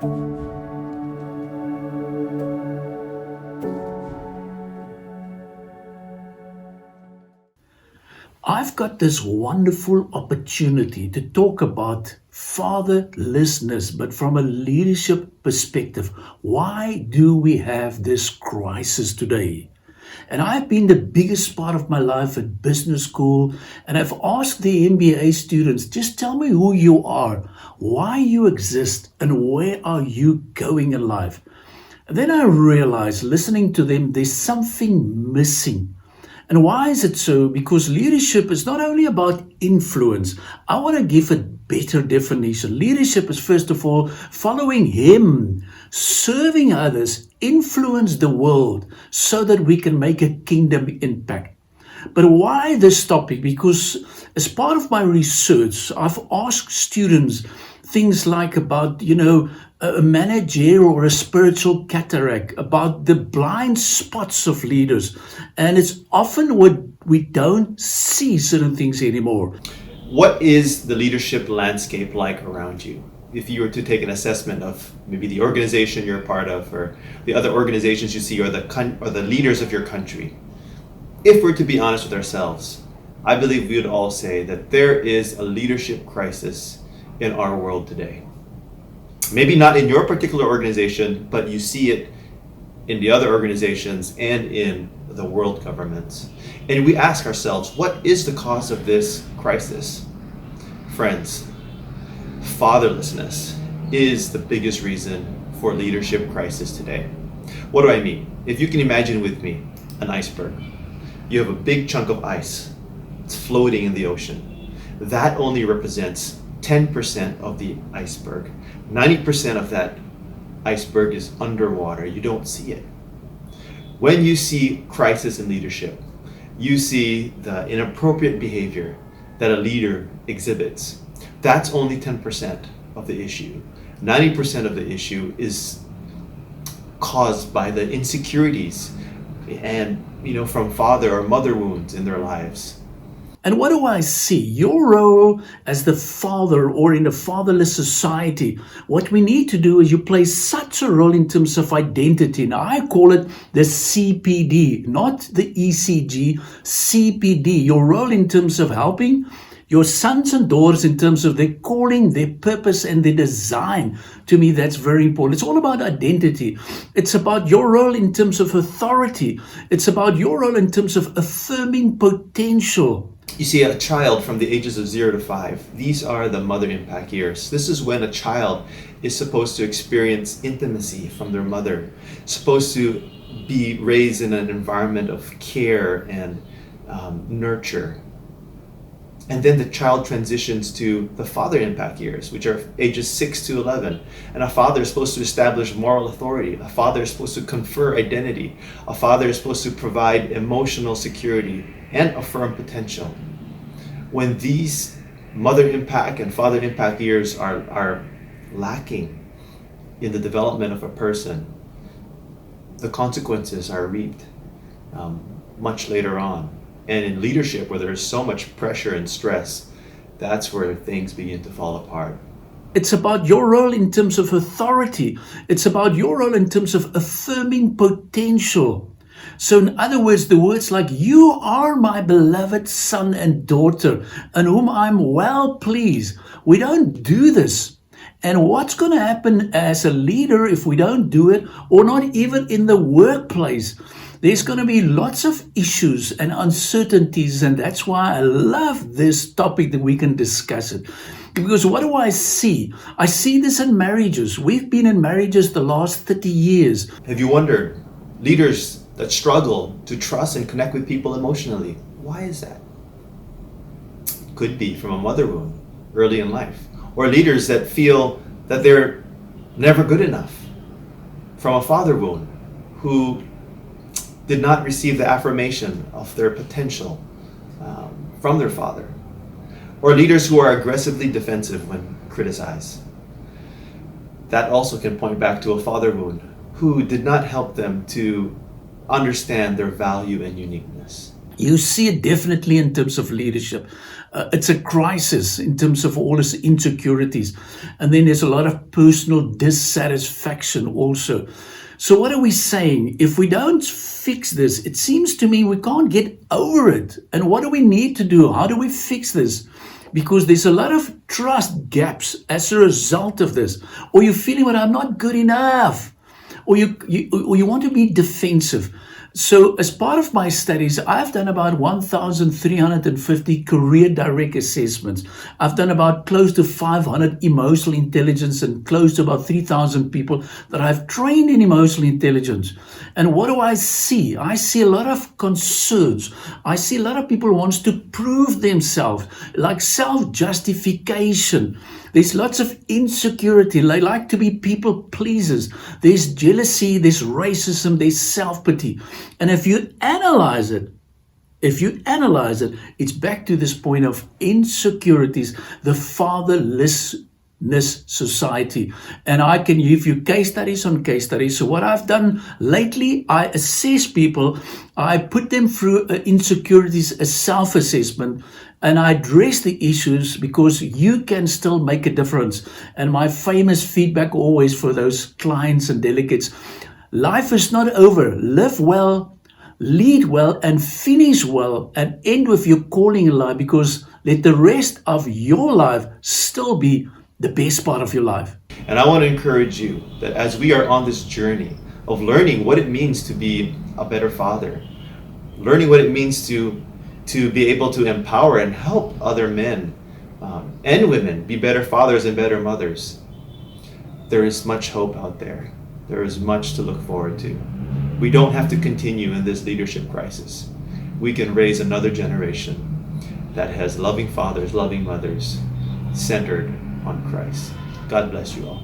I've got this wonderful opportunity to talk about fatherlessness, but from a leadership perspective. Why do we have this crisis today? And I've been the biggest part of my life at business school, and I've asked the MBA students, just tell me who you are, why you exist, and where are you going in life? And then I realized, listening to them, there's something missing. And why is it so? Because leadership is not only about influence. I want to give a better definition. Leadership is, first of all, following Him, serving others, influence the world so that we can make a kingdom impact. But why this topic? Because as part of my research, I've asked students things like about, a managerial or a spiritual cataract, about the blind spots of leaders. And it's often what we don't see certain things anymore. What is the leadership landscape like around you? If you were to take an assessment of maybe the organization you're a part of, or the other organizations you see, or the leaders of your country, if we're to be honest with ourselves, I believe we would all say that there is a leadership crisis in our world today. Maybe not in your particular organization, but you see it in the other organizations and in the world governments. And we ask ourselves, what is the cause of this crisis? Friends, fatherlessness is the biggest reason for leadership crisis today. What do I mean? If you can imagine with me an iceberg. You have a big chunk of ice. It's floating in the ocean. That only represents 10% of the iceberg. 90% of that iceberg is underwater. You don't see it. When you see crisis in leadership, you see the inappropriate behavior that a leader exhibits. That's only 10% of the issue. 90% of the issue is caused by the insecurities and from father or mother wounds in their lives. And what do I see? Your role as the father or in a fatherless society, what we need to do is you play such a role in terms of identity. Now, I call it the CPD, not the ECG, CPD. Your role in terms of helping your sons and daughters in terms of their calling, their purpose, and their design. To me, that's very important. It's all about identity. It's about your role in terms of authority. It's about your role in terms of affirming potential. You see, a child from the ages of 0 to 5, these are the mother impact years. This is when a child is supposed to experience intimacy from their mother, supposed to be raised in an environment of care and nurture. And then the child transitions to the father impact years, which are ages 6 to 11. And a father is supposed to establish moral authority. A father is supposed to confer identity. A father is supposed to provide emotional security and affirm potential. When these mother impact and father impact years are lacking in the development of a person, the consequences are reaped much later on. And in leadership, where there's so much pressure and stress, that's where things begin to fall apart. It's about your role in terms of authority. It's about your role in terms of affirming potential. So in other words, the words like, you are my beloved son and daughter, in whom I'm well pleased. We don't do this. And what's going to happen as a leader if we don't do it, or not even in the workplace? There's going to be lots of issues and uncertainties, and that's why I love this topic that we can discuss it. Because what do I see? I see this in marriages. We've been in marriages the last 30 years. Have you wondered, leaders that struggle to trust and connect with people emotionally, why is that? Could be from a mother wound early in life. Or leaders that feel that they're never good enough, from a father wound, who did not receive the affirmation of their potential from their father. Or leaders who are aggressively defensive when criticized. That also can point back to a father wound who did not help them to understand their value and uniqueness. You see it definitely in terms of leadership. It's a crisis in terms of all its insecurities. And then there's a lot of personal dissatisfaction also. So, what are we saying? If we don't fix this, it seems to me we can't get over it. And what do we need to do? How do we fix this? Because there's a lot of trust gaps as a result of this. Or you're feeling, well, I'm not good enough, or you want to be defensive. So, as part of my studies, I've done about 1,350 career direct assessments. I've done about close to 500 emotional intelligence and close to about 3,000 people that I've trained in emotional intelligence. And what do I see? I see a lot of concerns. I see a lot of people wants to prove themselves, like self-justification. There's lots of insecurity. They like to be people pleasers. There's jealousy, there's racism, there's self-pity. And if you analyze it, it's back to this point of insecurities, the fatherlessness society. And I can give you case studies on case studies. So what I've done lately, I assess people, I put them through insecurities, a self-assessment, and I address the issues because you can still make a difference. And my famous feedback always for those clients and delegates, life is not over. Live well, lead well, and finish well, and end with your calling in life, because let the rest of your life still be the best part of your life. And I want to encourage you that as we are on this journey of learning what it means to be a better father, learning what it means to be able to empower and help other men and women be better fathers and better mothers, there is much hope out there. There is much to look forward to. We don't have to continue in this leadership crisis. We can raise another generation that has loving fathers, loving mothers, centered on Christ. God bless you all.